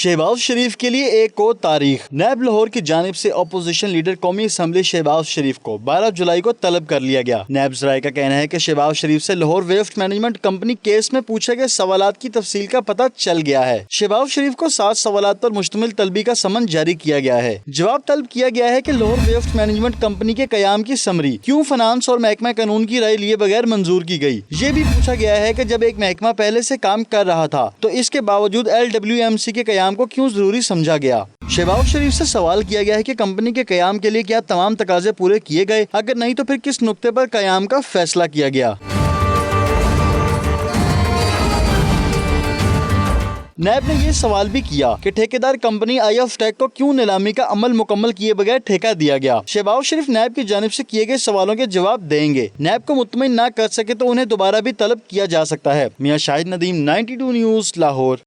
شہباز شریف کے لیے ایک اور تاریخ۔ نیب لاہور کی جانب سے اپوزیشن لیڈر قومی اسمبلی شہباز شریف کو 12 جولائی کو طلب کر لیا گیا۔ نیب ذرائع کا کہنا ہے کہ شہباز شریف سے Lahore waste management company case میں پوچھے گئے سوالات کی تفصیل کا پتہ چل گیا ہے۔ شہباز شریف کو 7 سوالات پر مشتمل طلبی کا سمن جاری کیا گیا ہے۔ جواب طلب کیا گیا ہے کہ لاہور ویسٹ مینجمنٹ کمپنی کے قیام کی سمری کیوں فنانس اور محکمہ قانون کی رائے لیے بغیر منظور کی گئی۔ یہ بھی پوچھا گیا ہے کہ جب ایک محکمہ پہلے سے کام کر رہا تھا تو اس کے باوجود LWMC کے قیام کو کیوں ضروری سمجھا گیا۔ شہباز شریف سے سوال کیا گیا ہے کہ کمپنی کے قیام کے لیے کیا تمام تقاضے پورے کیے گئے، اگر نہیں تو پھر کس نقطے پر قیام کا فیصلہ کیا گیا۔ نیب نے یہ سوال بھی کیا کہ ٹھیکیدار کمپنی IF ٹیک کو کیوں نیلامی کا عمل مکمل کیے بغیر ٹھیکہ دیا گیا۔ شہباز شریف نیب کی جانب سے کیے گئے سوالوں کے جواب دیں گے۔ نیب کو مطمئن نہ کر سکے تو انہیں دوبارہ بھی طلب کیا جا سکتا ہے۔ میاں شاہد ندیم، 92 نیوز، لاہور۔